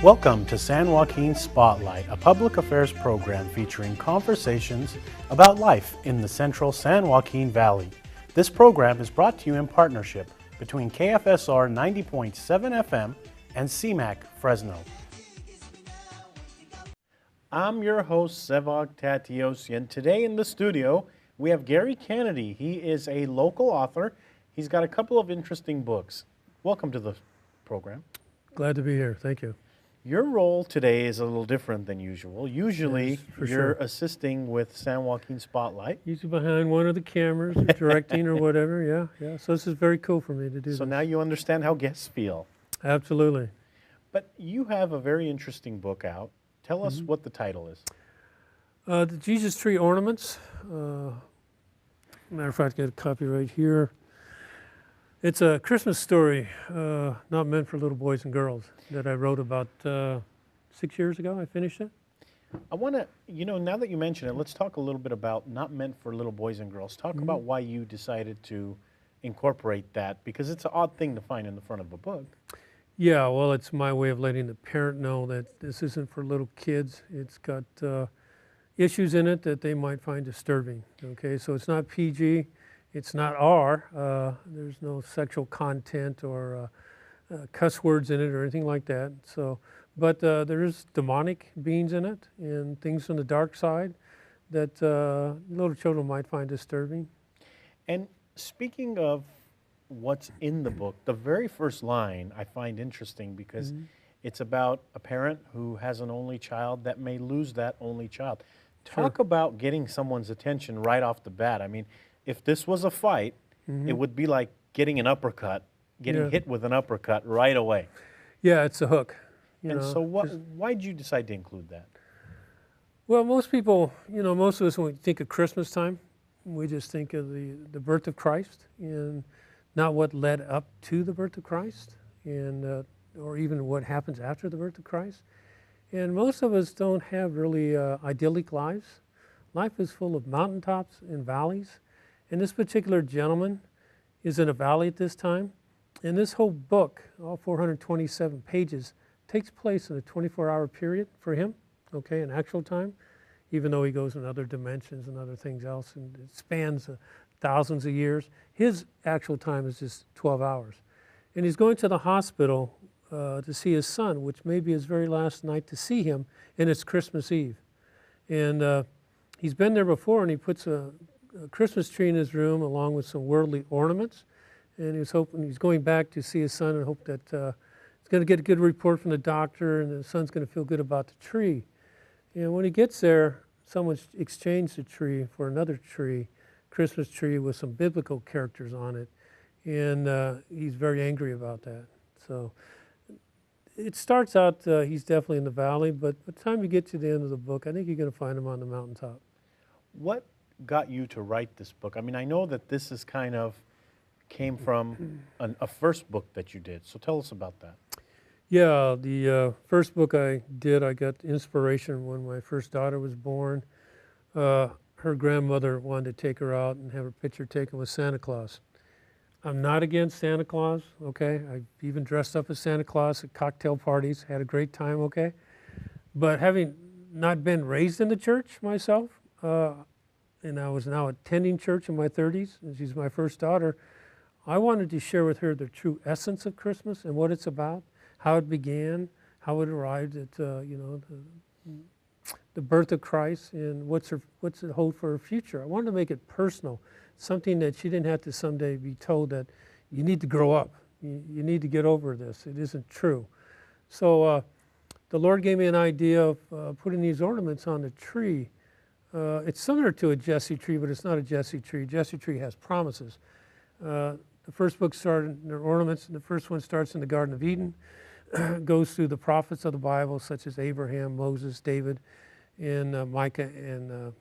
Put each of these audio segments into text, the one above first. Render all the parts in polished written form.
Welcome to San Joaquin Spotlight, a public affairs program featuring conversations about life in the central San Joaquin Valley. This program is brought to you in partnership between KFSR 90.7 FM and CMAC Fresno. I'm your host, Sevag Tateosian. Today in the studio, we have Garry Kennedy. He is a local author. He's got a couple of interesting books. Welcome to the program. Glad to be here. Thank you. Your role today is a little different than usual. Usually, Yes, for you're sure. assisting with San Joaquin Spotlight. Usually behind one of the cameras, or directing or whatever. Yeah. So this is very cool for me to do So this. now you understand how guests feel. Absolutely. But you have a very interesting book out. Tell us what the title is. The Jesus Tree Ornaments. Matter of fact, I got a copy right here. It's a Christmas story, not meant for little boys and girls, that I wrote about 6 years ago. I finished it. I want to, now that you mention it, let's talk a little bit about not meant for little boys and girls. Talk about why you decided to incorporate that, because it's an odd thing to find in the front of a book. Yeah, well, it's my way of letting the parent know that this isn't for little kids. It's got issues in it that they might find disturbing. Okay, so it's not PG. It's not R. There's no sexual content or cuss words in it or anything like that. So, but there is demonic beings in it and things from the dark side that little children might find disturbing. And speaking of what's in the book, the very first line I find interesting because it's about a parent who has an only child that may lose that only child. Talk about getting someone's attention right off the bat. I mean, if this was a fight, it would be like getting an uppercut, getting hit with an uppercut right away. Yeah, it's a hook. And so why did you decide to include that? Well, most people, most of us, when we think of Christmas time, we just think of the birth of Christ and not what led up to the birth of Christ and or even what happens after the birth of Christ. And most of us don't have really idyllic lives. Life is full of mountaintops and valleys. And this particular gentleman is in a valley at this time. And this whole book, all 427 pages, takes place in a 24-hour period for him, okay, in actual time, even though he goes in other dimensions and other things else, and it spans thousands of years. His actual time is just 12 hours. And he's going to the hospital to see his son, which may be his very last night to see him, and it's Christmas Eve. And he's been there before, and he puts a Christmas tree in his room along with some worldly ornaments. And he's going back to see his son and hope that he's going to get a good report from the doctor and the son's going to feel good about the tree. And when he gets there, someone's exchanged the tree for another tree, Christmas tree with some biblical characters on it. And he's very angry about that. So it starts out, he's definitely in the valley, but by the time you get to the end of the book, I think you're going to find him on the mountaintop. What got you to write this book? I mean, I know that this is kind of came from a first book that you did. So tell us about that. Yeah, the first book I did, I got inspiration when my first daughter was born. Her grandmother wanted to take her out and have her picture taken with Santa Claus. I'm not against Santa Claus, okay? I've even dressed up as Santa Claus at cocktail parties, had a great time, okay? But having not been raised in the church myself, and I was now attending church in my 30s, and she's my first daughter, I wanted to share with her the true essence of Christmas and what it's about, how it began, how it arrived at, the birth of Christ, and what's it hold for her future. I wanted to make it personal, something that she didn't have to someday be told that you need to grow up, you need to get over this, it isn't true. So the Lord gave me an idea of putting these ornaments on the tree. It's similar to a Jesse tree, but it's not a Jesse tree. Jesse tree has promises. The first book started in their ornaments, and the first one starts in the Garden of Eden, goes through the prophets of the Bible, such as Abraham, Moses, David, and Micah, and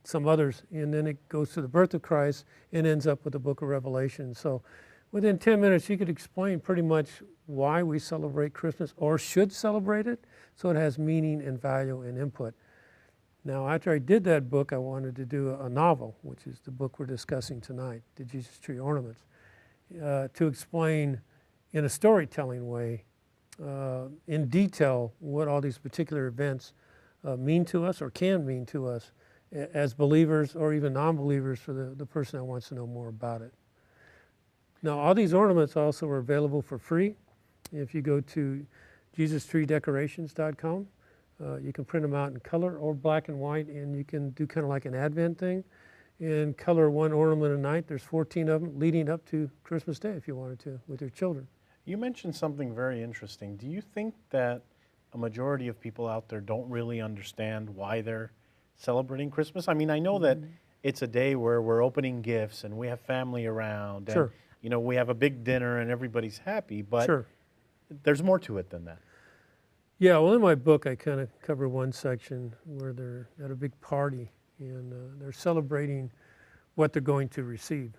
some others. And then it goes to the birth of Christ and ends up with the book of Revelation. So within 10 minutes, you could explain pretty much why we celebrate Christmas or should celebrate it, so it has meaning and value and input. Now, after I did that book, I wanted to do a novel, which is the book we're discussing tonight, The Jesus Tree Ornaments, to explain in a storytelling way in detail what all these particular events mean to us or can mean to us as believers or even non-believers for the person that wants to know more about it. Now, all these ornaments also are available for free. If you go to JesusTreeDecorations.com, you can print them out in color or black and white, and you can do kind of like an Advent thing and color one ornament a night. There's 14 of them leading up to Christmas Day if you wanted to with your children. You mentioned something very interesting. Do you think that a majority of people out there don't really understand why they're celebrating Christmas? I mean, I know that it's a day where we're opening gifts and we have family around, and Sure. we have a big dinner and everybody's happy, but Sure. there's more to it than that. Yeah, well, in my book, I kind of cover one section where they're at a big party and they're celebrating what they're going to receive.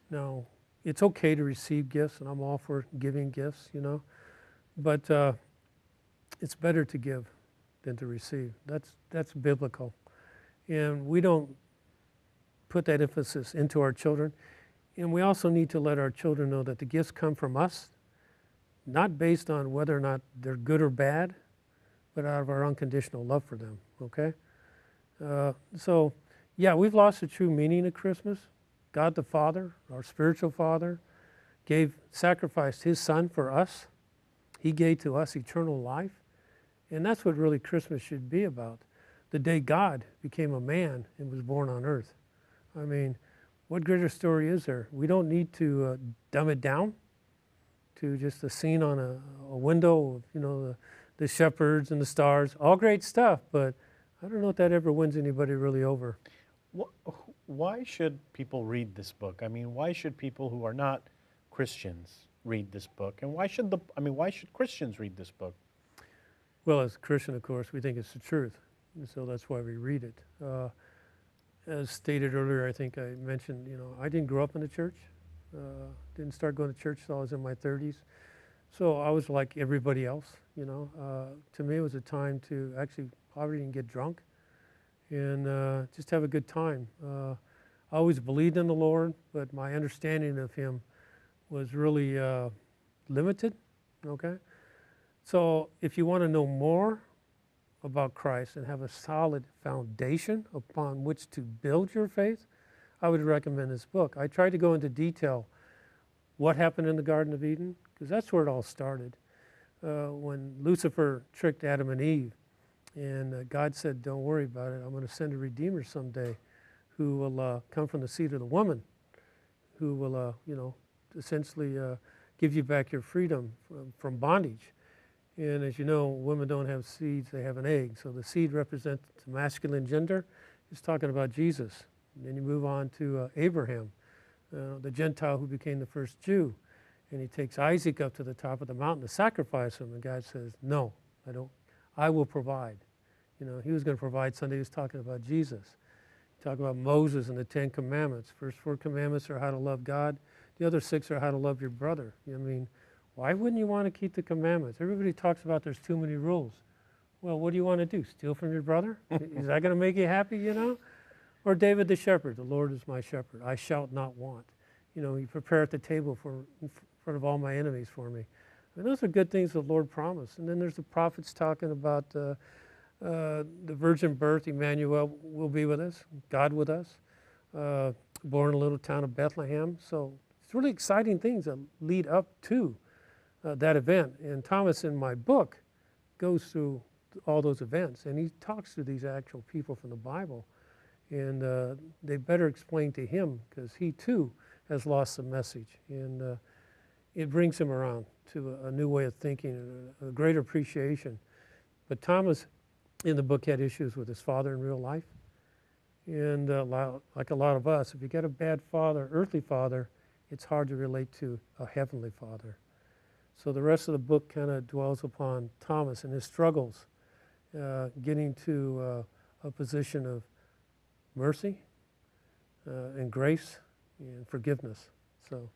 Now, it's okay to receive gifts, and I'm all for giving gifts, but it's better to give than to receive. That's biblical. And we don't put that emphasis into our children. And we also need to let our children know that the gifts come from us, not based on whether or not they're good or bad, but out of our unconditional love for them, okay? So, yeah, we've lost the true meaning of Christmas. God the Father, our spiritual Father, sacrificed His Son for us. He gave to us eternal life. And that's what really Christmas should be about. The day God became a man and was born on earth. I mean, what greater story is there? We don't need to dumb it down to just a scene on a window of, the shepherds and the stars. All great stuff, but I don't know if that ever wins anybody really over. Why should people read this book? I mean, why should people who are not Christians read this book? And why should Christians read this book? Well, as a Christian, of course, we think it's the truth, and so that's why we read it. As stated earlier, I think I mentioned, I didn't grow up in the church. Didn't start going to church until I was in my 30s. So I was like everybody else, To me, it was a time to actually probably even get drunk and just have a good time. I always believed in the Lord, but my understanding of Him was really limited, okay? So if you want to know more about Christ and have a solid foundation upon which to build your faith, I would recommend this book. I tried to go into detail what happened in the Garden of Eden, because that's where it all started. When Lucifer tricked Adam and Eve, and God said, don't worry about it, I'm going to send a Redeemer someday who will come from the seed of the woman, who will, essentially give you back your freedom from bondage. And as you know, women don't have seeds, they have an egg. So the seed represents the masculine gender. It's talking about Jesus. And then you move on to Abraham, the Gentile who became the first Jew. And he takes Isaac up to the top of the mountain to sacrifice him. And God says, no, I will provide. He was going to provide Sunday. He was talking about Jesus. Talk about Moses and the 10 Commandments. First 4 commandments are how to love God. The other 6 are how to love your brother. Why wouldn't you want to keep the commandments? Everybody talks about there's too many rules. Well, what do you want to do? Steal from your brother? Is that going to make you happy, Or David the shepherd, the Lord is my shepherd. I shall not want. You prepare at the table in front of all my enemies for me. Those are good things the Lord promised. And then there's the prophets talking about the virgin birth. Emmanuel will be with us, God with us, born in a little town of Bethlehem. So it's really exciting things that lead up to that event. And Thomas, in my book, goes through all those events, and he talks to these actual people from the Bible. And they better explain to him, because he too has lost the message. And it brings him around to a new way of thinking, a greater appreciation. But Thomas, in the book, had issues with his father in real life. And like a lot of us, if you get a bad father, earthly father, it's hard to relate to a heavenly father. So the rest of the book kind of dwells upon Thomas and his struggles, getting to a position of mercy and grace and forgiveness. So,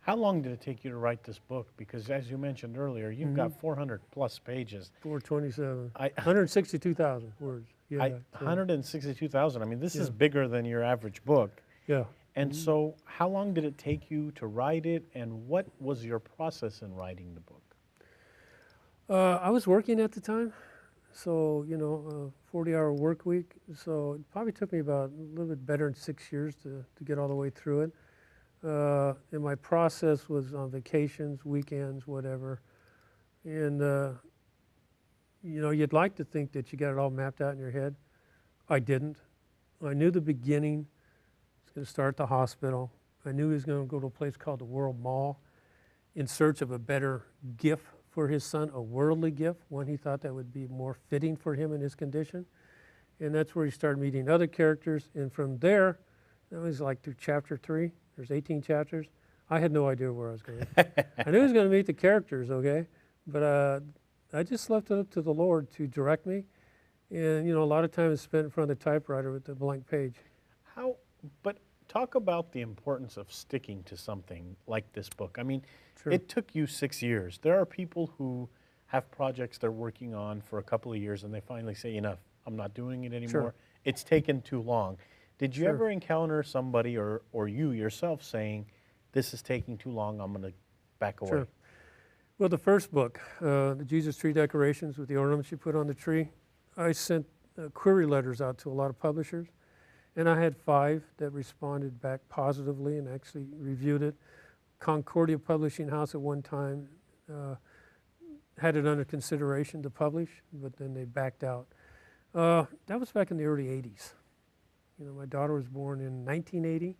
how long did it take you to write this book? Because as you mentioned earlier, you've got 400 plus pages. 427, 162,000 words. Yeah, 162,000. I mean, this is bigger than your average book. Yeah. And so how long did it take you to write it, and what was your process in writing the book? I was working at the time, so, 40-hour work week. So it probably took me about a little bit better than 6 years to get all the way through it. And my process was on vacations, weekends, whatever. And, you'd like to think that you got it all mapped out in your head. I didn't. I knew the beginning. I was going to start at the hospital. I knew he was going to go to a place called the World Mall in search of a better gift for his son, a worldly gift, one he thought that would be more fitting for him in his condition. And that's where he started meeting other characters. And from there, that was like through chapter 3. There's 18 chapters. I had no idea where I was going. I knew I was going to meet the characters, okay? But I just left it up to the Lord to direct me. And, a lot of time is spent in front of the typewriter with the blank page. But talk about the importance of sticking to something like this book. I mean, Sure. it took you 6 years. There are people who have projects they're working on for a couple of years and they finally say, enough, I'm not doing it anymore. Sure. It's taken too long. Did you Sure. ever encounter somebody or you yourself saying, this is taking too long, I'm going to back away? Sure. Well, the first book, the Jesus Tree Decorations with the ornaments you put on the tree, I sent query letters out to a lot of publishers, and I had 5 that responded back positively and actually reviewed it. Concordia Publishing House at one time had it under consideration to publish, but then they backed out. That was back in the early 80s. My daughter was born in 1980,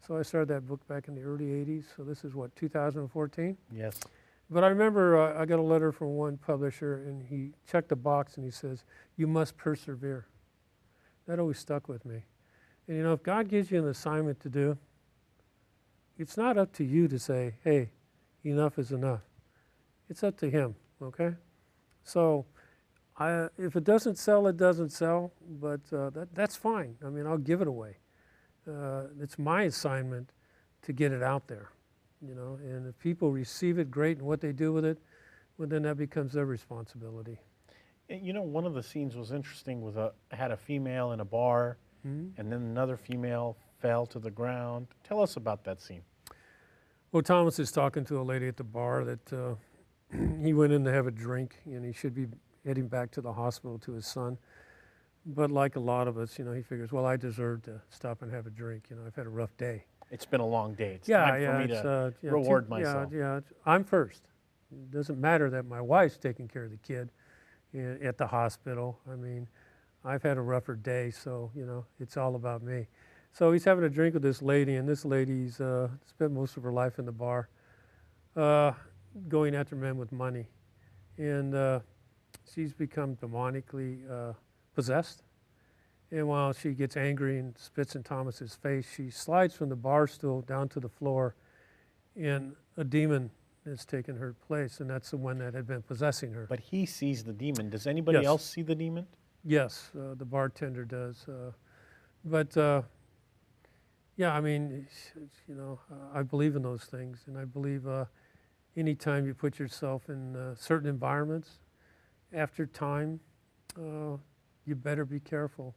so I started that book back in the early 80s. So this is what, 2014? Yes. But I remember I got a letter from one publisher, and he checked a box and he says, you must persevere. That always stuck with me. And if God gives you an assignment to do, it's not up to you to say, hey, enough is enough. It's up to him, okay? So if it doesn't sell, it doesn't sell, but that's fine. I mean, I'll give it away. It's my assignment to get it out there, and if people receive it, great, and what they do with it, well, then that becomes their responsibility. And one of the scenes was interesting with had a female in a bar, and then another female fell to the ground. Tell us about that scene. Well, Thomas is talking to a lady at the bar that he went in to have a drink, and he should be heading back to the hospital to his son. But like a lot of us, he figures, well, I deserve to stop and have a drink. I've had a rough day. It's been a long day. It's time for me to reward myself. Yeah, I'm first. It doesn't matter that my wife's taking care of the kid at the hospital. I mean, I've had a rougher day, so, it's all about me. So he's having a drink with this lady, and this lady's spent most of her life in the bar going after men with money. And she's become demonically possessed. And while she gets angry and spits in Thomas's face, she slides from the bar stool down to the floor, and a demon has taken her place, and that's the one that had been possessing her. But he sees the demon. Does anybody else see the demon? Yes, the bartender does. Yeah, I mean, I believe in those things, and I believe anytime you put yourself in certain environments, after time, you better be careful.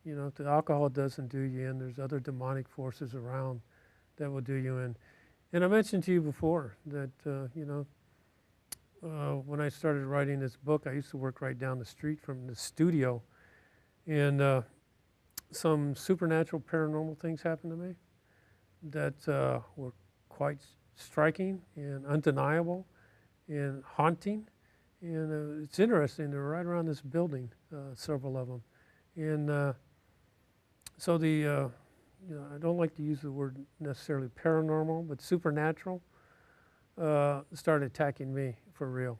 If the alcohol doesn't do you in, there's other demonic forces around that will do you in. And I mentioned to you before that, when I started writing this book, I used to work right down the street from the studio, and some supernatural paranormal things happened to me that were quite striking and undeniable and haunting. And it's interesting, they're right around this building, several of them. And so I don't like to use the word necessarily paranormal, but supernatural started attacking me for real.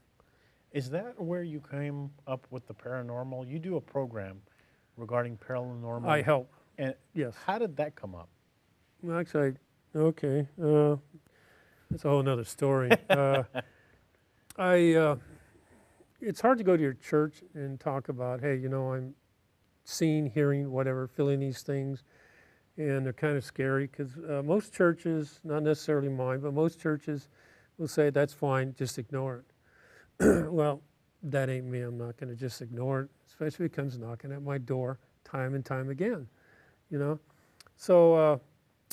Is that where you came up with the paranormal? You do a program regarding paranormal. I help. And yes. How did that come up? Well, actually, okay, that's a whole nother story. It's hard to go to your church and talk about, hey, I'm seeing, hearing, whatever, feeling these things, and they're kind of scary because most churches, not necessarily mine, but most churches will say, that's fine, just ignore it. Well, that ain't me. I'm not going to just ignore it, especially if it comes knocking at my door time and time again, So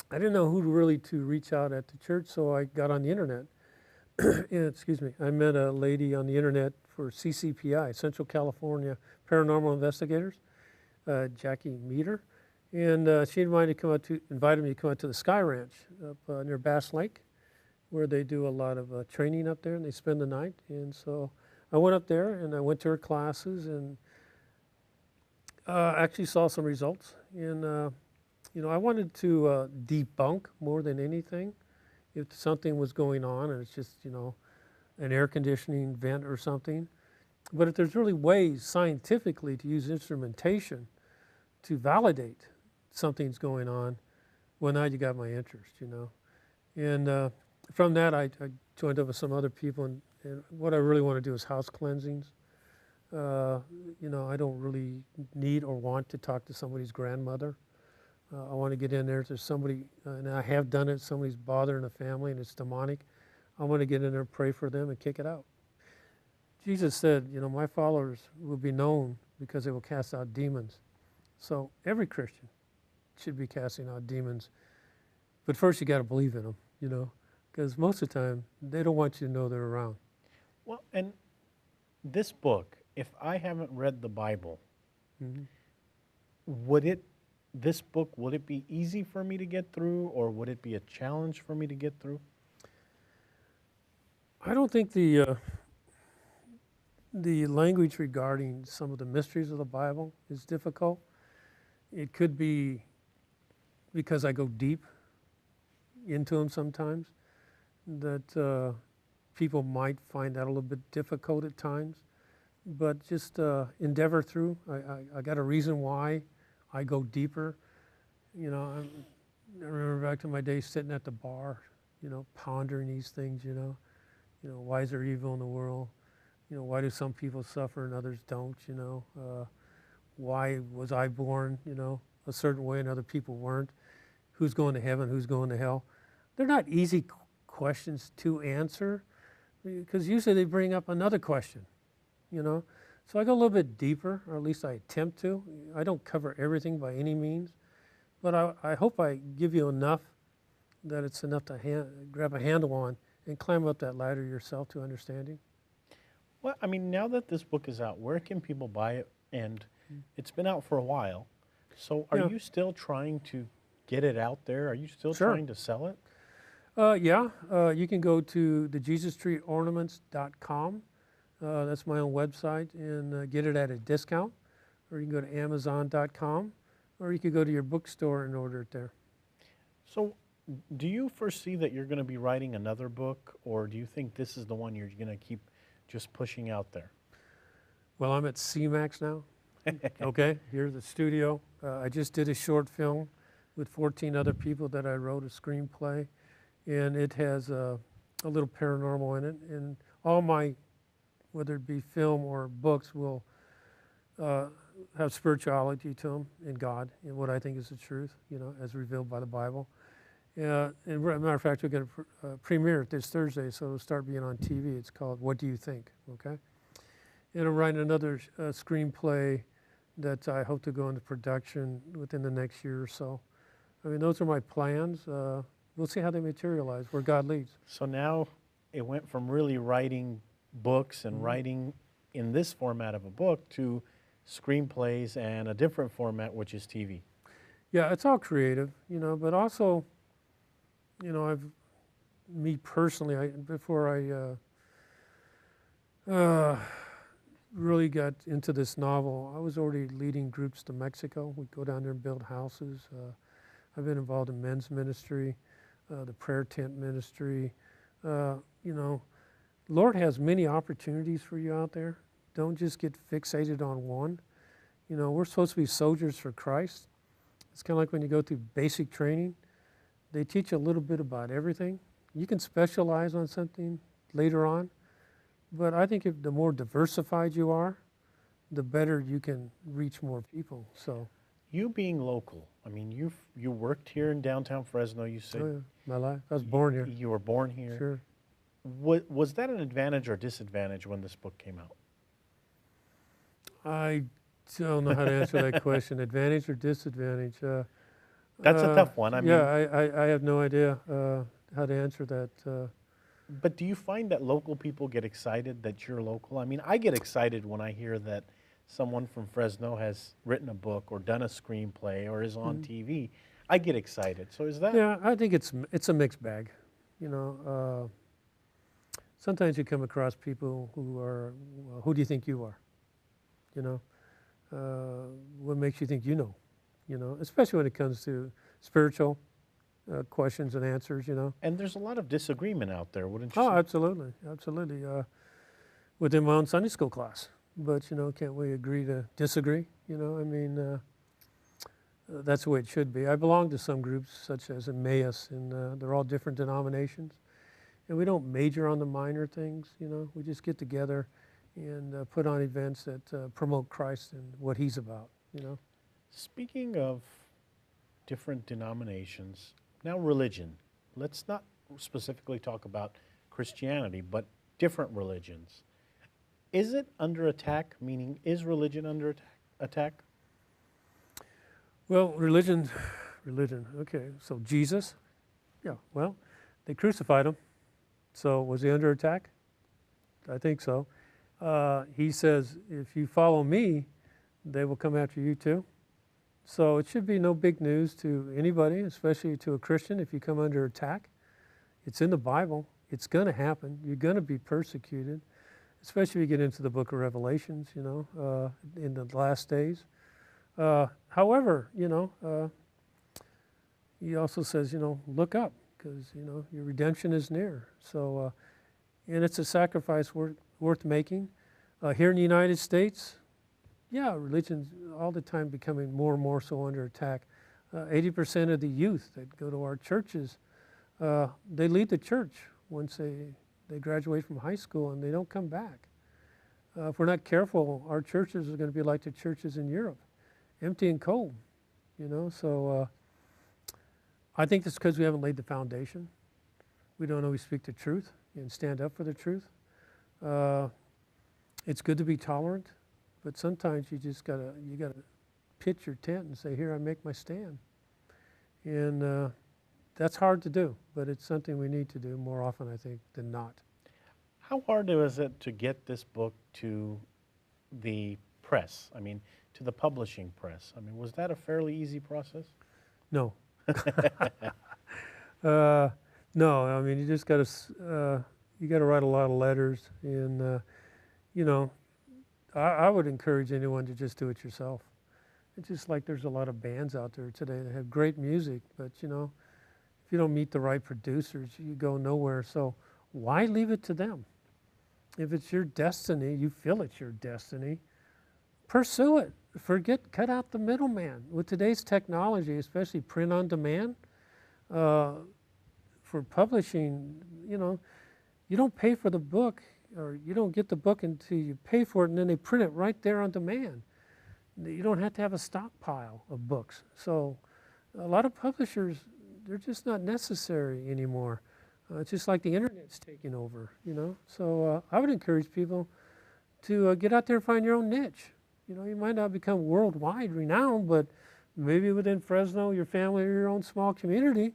I didn't know who really to reach out at the church, so I got on the internet. Excuse me. I met a lady on the internet for CCPI, Central California Paranormal Investigators, Jackie Meter. And she invited me to come out to the Sky Ranch up near Bass Lake, where they do a lot of training up there, and they spend the night. And so I went up there, and I went to her classes, and actually saw some results. And I wanted to debunk more than anything if something was going on, and it's just an air conditioning vent or something. But if there's really ways scientifically to use instrumentation to validate something's going on, well, now you got my interest, And from that, I joined up with some other people, and what I really want to do is house cleansings. I don't really need or want to talk to somebody's grandmother. I want to get in there. If there's somebody, and I have done it, somebody's bothering a family and it's demonic, I want to get in there, pray for them, and kick it out. Jesus said, my followers will be known because they will cast out demons. So every Christian should be casting out demons. But first you got to believe in them, because most of the time they don't want you to know they're around. Well, and this book, if I haven't read the Bible, would it be easy for me to get through, or would it be a challenge for me to get through? I don't think the language regarding some of the mysteries of the Bible is difficult. It could be because I go deep into them sometimes, that people might find that a little bit difficult at times. But just endeavor through. I got a reason why I go deeper. I remember back to my days sitting at the bar, pondering these things, why is there evil in the world? Why do some people suffer and others don't, why was I born, a certain way and other people weren't? Who's going to heaven, who's going to hell? They're not easy questions to answer, because usually they bring up another question, So I go a little bit deeper, or at least I attempt to. I don't cover everything by any means, but I hope I give you enough that it's enough to grab a handle on and climb up that ladder yourself to understanding. Well, I mean, now that this book is out, where can people buy it? And it's been out for a while. So are you still trying to get it out there? Are you still trying to sell it? You can go to thejesustreeornaments.com. That's my own website, and get it at a discount. Or you can go to amazon.com, or you could go to your bookstore and order it there. So do you foresee that you're going to be writing another book, or do you think this is the one you're going to keep just pushing out there? Well, I'm at CMAX now. Okay, here's the studio. I just did a short film with 14 other people that I wrote a screenplay, and it has a little paranormal in it. And all my, whether it be film or books, will have spirituality to them and God and what I think is the truth, as revealed by the Bible. And as a matter of fact, we're going to premiere it this Thursday, so it'll start being on TV. It's called What Do You Think? Okay? And I'm writing another screenplay that I hope to go into production within the next year or so. I mean, those are my plans. We'll see how they materialize, where God leads. So now it went from really writing books and writing in this format of a book to screenplays and a different format, which is TV. Yeah, it's all creative, but also, me personally, before I really got into this novel, I was already leading groups to Mexico. We'd go down there and build houses. I've been involved in men's ministry, the prayer tent ministry. Lord has many opportunities for you out there. Don't just get fixated on one. We're supposed to be soldiers for Christ. It's kind of like when you go through basic training. They teach you a little bit about everything. You can specialize on something later on, but I think the more diversified you are, the better you can reach more people. So, you being local, I mean, you worked here in downtown Fresno. You said, oh yeah, my life. I was born here. You were born here. Sure. Was that an advantage or disadvantage when this book came out? I don't know how to answer that question. Advantage or disadvantage? That's a tough one. I mean, I have no idea how to answer that. But do you find that local people get excited that you're local? I mean, I get excited when I hear that someone from Fresno has written a book or done a screenplay or is on TV. I get excited. So is that? Yeah, I think it's a mixed bag. You know, sometimes you come across people who are, well, who do you think you are? You know, what makes you think you know? You know, especially when it comes to spiritual questions and answers. You know. And there's a lot of disagreement out there, wouldn't you Oh, say? absolutely, absolutely. Within my own Sunday school class, but you know, can't we agree to disagree? You know, I mean, that's the way it should be. I belong to some groups such as Emmaus, and they're all different denominations, and we don't major on the minor things. You know, we just get together and put on events that promote Christ and what He's about. You know. Speaking of different denominations, now religion. Let's not specifically talk about Christianity, but different religions. Is it under attack? Meaning, is religion under attack? Well, religion. Okay, so Jesus. Yeah. Well, they crucified Him. So was He under attack? I think so. He says, if you follow me, they will come after you too. So it should be no big news to anybody, especially to a Christian, if you come under attack. It's in the Bible. It's going to happen. You're going to be persecuted, especially if you get into the book of Revelations, you know, in the last days. However, you know, He also says, you know, look up, because, you know, your redemption is near. So, and it's a sacrifice worth making. Here in the United States, yeah, religion's all the time becoming more and more so under attack. 80% of the youth that go to our churches, they leave the church once they graduate from high school, and they don't come back. If we're not careful, our churches are going to be like the churches in Europe, empty and cold, you know. So I think it's because we haven't laid the foundation. We don't always speak the truth and stand up for the truth. It's good to be tolerant, but sometimes you gotta pitch your tent and say, here, I make my stand. And that's hard to do, but it's something we need to do more often, I think, than not. How hard was it to get this book to the press? I mean, to the publishing press? I mean, was that a fairly easy process? No. No, I mean, you just got to write a lot of letters, and you know, I would encourage anyone to just do it yourself. It's just like there's a lot of bands out there today that have great music, but you know, if you don't meet the right producers, you go nowhere. So why leave it to them? If it's your destiny, you feel it's your destiny, pursue it. Cut out the middleman. With today's technology, especially print on demand, for publishing, you know, you don't pay for the book, or you don't get the book until you pay for it, and then they print it right there on demand. You don't have to have a stockpile of books. So a lot of publishers, they're just not necessary anymore. It's just like the internet's taking over, you know. So I would encourage people to get out there and find your own niche. You know, you might not become worldwide renowned, but maybe within Fresno, your family, or your own small community,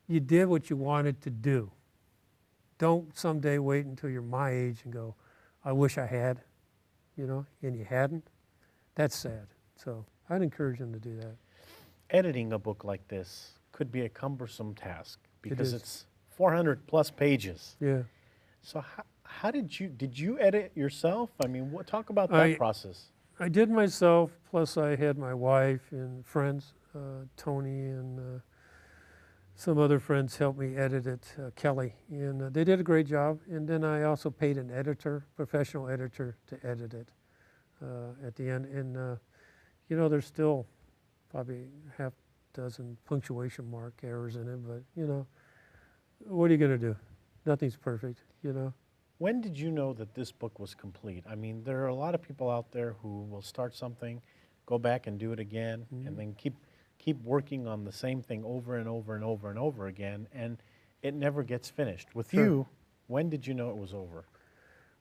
you did what you wanted to do. Don't someday wait until you're my age and go, I wish I had, you know, and you hadn't. That's sad. So I'd encourage them to do that. Editing a book like this could be a cumbersome task because is. it's 400 plus pages. Yeah. So how did you edit yourself? I mean, talk about that process. I did myself, plus I had my wife and friends, Tony and some other friends helped me edit it, Kelly, and they did a great job. And then I also paid an editor, professional editor, to edit it at the end. And you know, there's still probably half dozen punctuation mark errors in it, but you know, what are you going to do? Nothing's perfect, you know. When did you know that this book was complete? I mean, there are a lot of people out there who will start something, go back and do it again, and then keep working on the same thing over and over and over and over again, and it never gets finished. With you, when did you know it was over?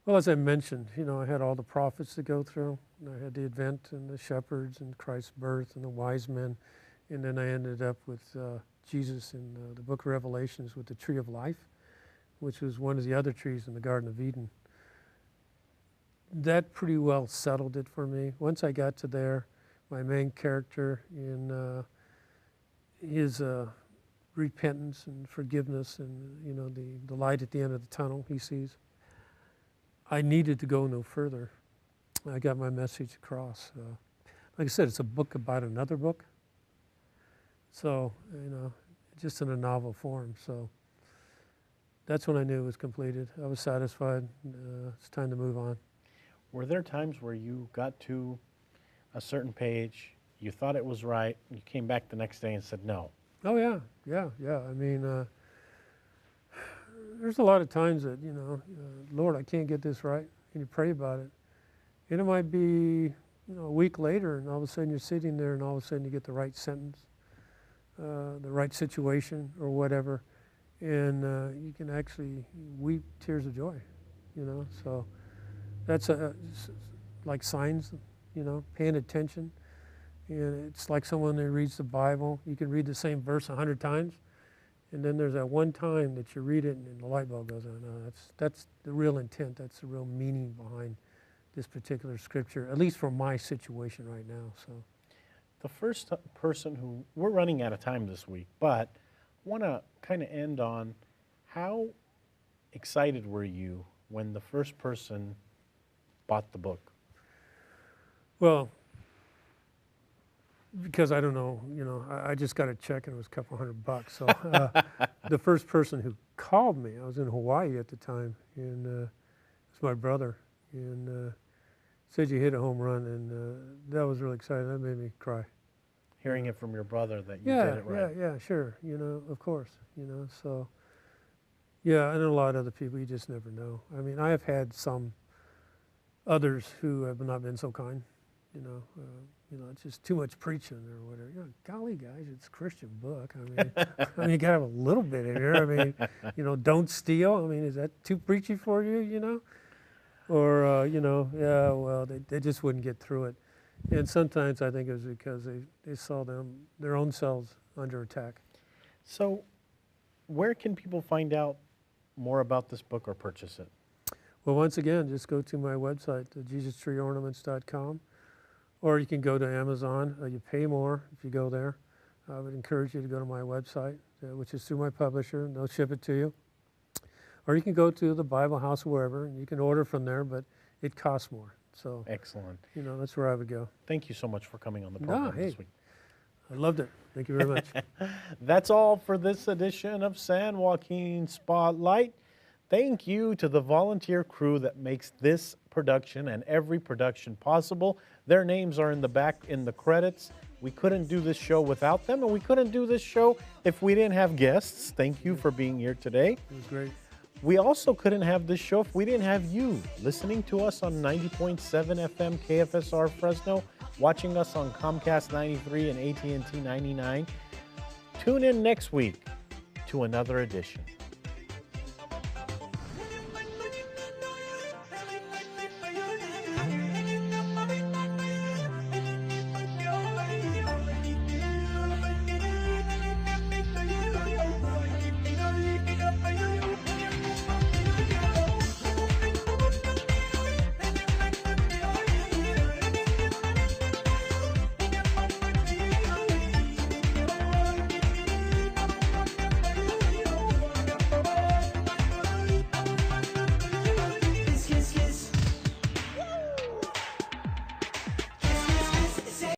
Well, as I mentioned, you know, I had all the prophets to go through. I had the Advent and the shepherds and Christ's birth and the wise men, and then I ended up with Jesus in the book of Revelations with the tree of life. which was one of the other trees in the Garden of Eden. That pretty well settled it for me. Once I got to there, my main character in his repentance and forgiveness and, you know, the light at the end of the tunnel he sees, I needed to go no further. I got my message across. Like I said, it's a book about another book. So, you know, just in a novel form. So that's when I knew it was completed. I was satisfied. It's time to move on. Were there times where you got to a certain page, you thought it was right, you came back the next day and said no? Oh yeah, yeah. I mean, there's a lot of times that, you know, Lord, I can't get this right, and you pray about it, and it might be, you know, a week later, and all of a sudden you're sitting there, and all of a sudden you get the right sentence, the right situation, or whatever, and you can actually weep tears of joy, you know. So that's like signs, you know, paying attention. And it's like someone that reads the Bible. You can read the same verse 100 times, and then there's that one time that you read it and the light bulb goes on. That's the real intent. That's the real meaning behind this particular scripture, at least for my situation right now. So, the first person who, we're running out of time this week, but I want to kind of end on how excited were you when the first person bought the book? Well, because I don't know, you know, I just got a check and it was a couple $100. So the first person who called me, I was in Hawaii at the time, and it's my brother, and said you hit a home run, and that was really exciting. That made me cry. Hearing it from your brother that you did it right. Yeah, sure. You know, of course, you know, so yeah, and a lot of other people, you just never know. I mean, I have had some others who have not been so kind, you know, it's just too much preaching or whatever. You know, golly, guys, it's a Christian book. I mean, you got to have a little bit in here. I mean, you know, don't steal. I mean, is that too preachy for you, you know? Or, you know, yeah, well, they just wouldn't get through it. And sometimes I think it was because they saw their own selves under attack. So where can people find out more about this book or purchase it? Well, once again, just go to my website, JesusTreeOrnaments.com, or you can go to Amazon. You pay more if you go there. I would encourage you to go to my website, which is through my publisher, and they'll ship it to you. Or you can go to the Bible House, wherever, and you can order from there, but it costs more. So, excellent. You know, that's where I would go. Thank you so much for coming on the program this week. I loved it. Thank you very much. That's all for this edition of San Joaquin Spotlight. Thank you to the volunteer crew that makes this production and every production possible. Their names are in the back in the credits. We couldn't do this show without them, and we couldn't do this show if we didn't have guests. Thank you for being here today. It was great. We also couldn't have this show if we didn't have you listening to us on 90.7 FM KFSR Fresno, watching us on Comcast 93 and AT&T 99. Tune in next week to another edition.